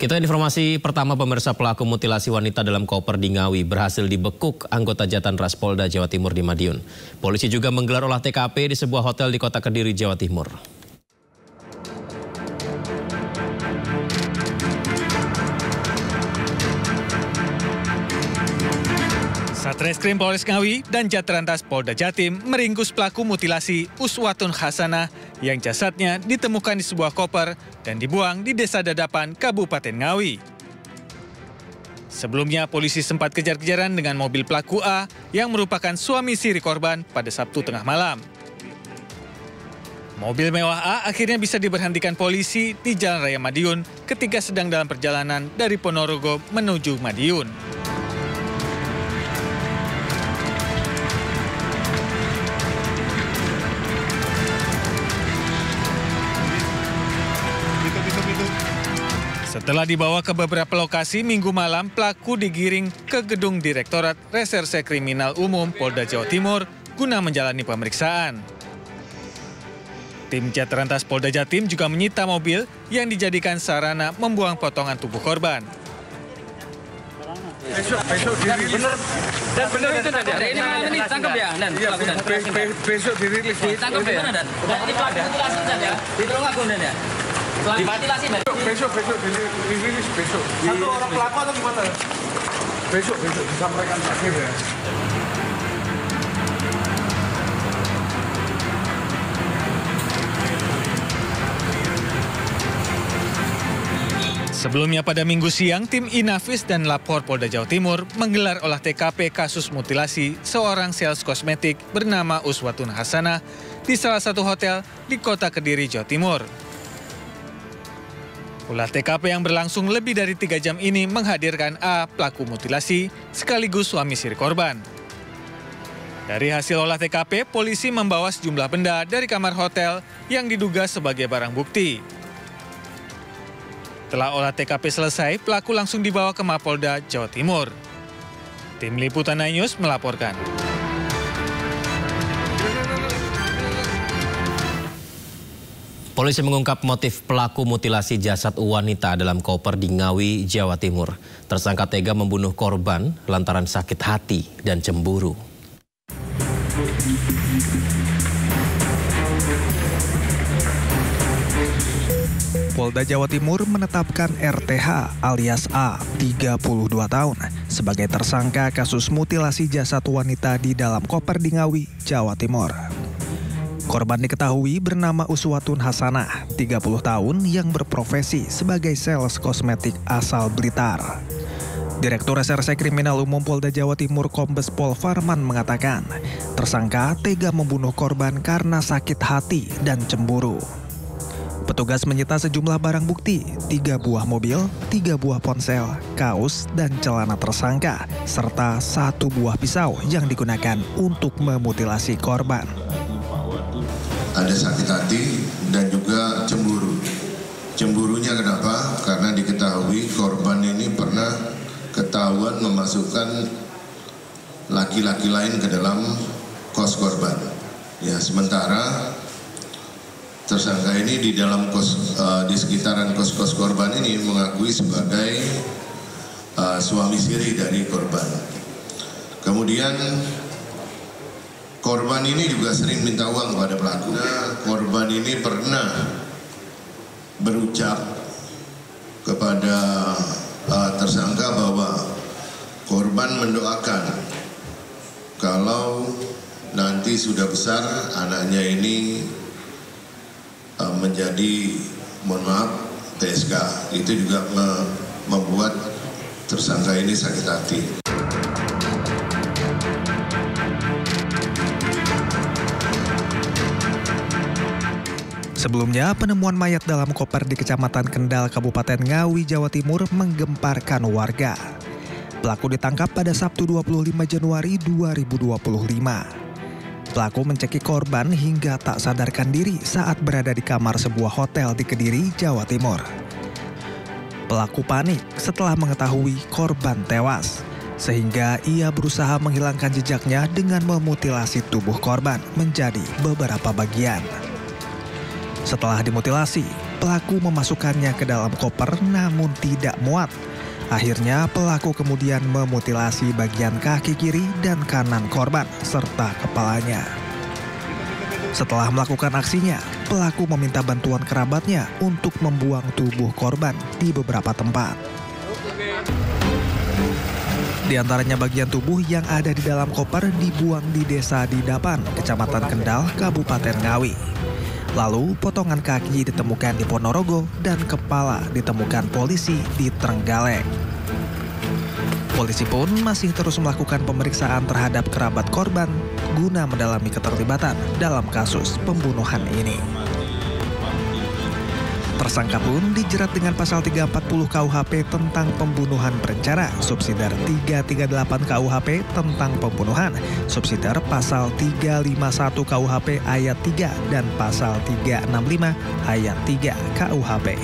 Kita informasi pertama, pemirsa, pelaku mutilasi wanita dalam koper di Ngawi berhasil dibekuk anggota Jatan Ras Polda Jawa Timur di Madiun. Polisi juga menggelar olah TKP di sebuah hotel di Kota Kediri, Jawa Timur. Satreskrim Polres Ngawi dan Jatrantas Polda Jatim meringkus pelaku mutilasi Uswatun Hasanah yang jasadnya ditemukan di sebuah koper dan dibuang di Desa Dadapan, Kabupaten Ngawi. Sebelumnya, polisi sempat kejar-kejaran dengan mobil pelaku A yang merupakan suami siri korban pada Sabtu tengah malam. Mobil mewah A akhirnya bisa diberhentikan polisi di Jalan Raya Madiun ketika sedang dalam perjalanan dari Ponorogo menuju Madiun. Setelah dibawa ke beberapa lokasi, Minggu malam pelaku digiring ke gedung Direktorat Reserse Kriminal Umum Polda Jawa Timur guna menjalani pemeriksaan. Tim Jatrantas Polda Jatim juga menyita mobil yang dijadikan sarana membuang potongan tubuh korban. Besok dirilis. Benar itu Dan. Hari ini malam ini tangkap ya, Dan. Iya, besok dirilis. Ditangkap ya, Dan. Ini pelaku mutilasi Dan ya. Di Tulungagung Dan ya. Mutilasi Dan. Besok dirilis besok. Satu orang pelaku atau gimana? Besok disampaikan akhir ya. Sebelumnya pada Minggu siang, tim Inafis dan Lapor Polda Jawa Timur menggelar olah TKP kasus mutilasi seorang sales kosmetik bernama Uswatun Hasanah di salah satu hotel di Kota Kediri, Jawa Timur. Olah TKP yang berlangsung lebih dari 3 jam ini menghadirkan A, pelaku mutilasi, sekaligus suami siri korban. Dari hasil olah TKP, polisi membawa sejumlah benda dari kamar hotel yang diduga sebagai barang bukti. Setelah olah TKP selesai, pelaku langsung dibawa ke Mapolda, Jawa Timur. Tim Liputan News melaporkan. Polisi mengungkap motif pelaku mutilasi jasad wanita dalam koper di Ngawi, Jawa Timur. Tersangka tega membunuh korban lantaran sakit hati dan cemburu. Polda Jawa Timur menetapkan RTH alias A, 32 tahun, sebagai tersangka kasus mutilasi jasad wanita di dalam koper di Ngawi, Jawa Timur. Korban diketahui bernama Uswatun Hasanah, 30 tahun, yang berprofesi sebagai sales kosmetik asal Blitar. Direktur Reserse Kriminal Umum Polda Jawa Timur Kombes Pol Farman mengatakan, tersangka tega membunuh korban karena sakit hati dan cemburu. Petugas menyita sejumlah barang bukti, 3 buah mobil, 3 buah ponsel, kaos, dan celana tersangka, serta 1 buah pisau yang digunakan untuk memutilasi korban. Ada sakit hati dan juga cemburu. Cemburunya kenapa? Karena diketahui korban ini pernah ketahuan memasukkan laki-laki lain ke dalam kos korban. Ya, sementara tersangka ini di dalam di sekitaran kos-kos korban ini mengakui sebagai suami siri dari korban. Kemudian korban ini juga sering minta uang kepada pelaku. Korban ini pernah berucap kepada tersangka bahwa korban mendoakan kalau nanti sudah besar anaknya ini menjadi, mohon maaf, TSK. Itu juga membuat tersangka ini sakit hati. Sebelumnya, penemuan mayat dalam koper di Kecamatan Kendal, Kabupaten Ngawi, Jawa Timur menggemparkan warga. Pelaku ditangkap pada Sabtu 25 Januari 2025. Pelaku mencekik korban hingga tak sadarkan diri saat berada di kamar sebuah hotel di Kediri, Jawa Timur. Pelaku panik setelah mengetahui korban tewas, sehingga ia berusaha menghilangkan jejaknya dengan memutilasi tubuh korban menjadi beberapa bagian. Setelah dimutilasi, pelaku memasukkannya ke dalam koper namun tidak muat. Akhirnya pelaku kemudian memutilasi bagian kaki kiri dan kanan korban serta kepalanya. Setelah melakukan aksinya, pelaku meminta bantuan kerabatnya untuk membuang tubuh korban di beberapa tempat. Di antaranya bagian tubuh yang ada di dalam koper dibuang di Desa Didapan, Kecamatan Kendal, Kabupaten Ngawi. Lalu potongan kaki ditemukan di Ponorogo dan kepala ditemukan polisi di Trenggalek. Polisi pun masih terus melakukan pemeriksaan terhadap kerabat korban guna mendalami keterlibatan dalam kasus pembunuhan ini. Tersangka pun dijerat dengan pasal 340 KUHP tentang pembunuhan berencana, subsidiar 338 KUHP tentang pembunuhan, subsidiar pasal 351 KUHP ayat 3 dan pasal 365 ayat 3 KUHP.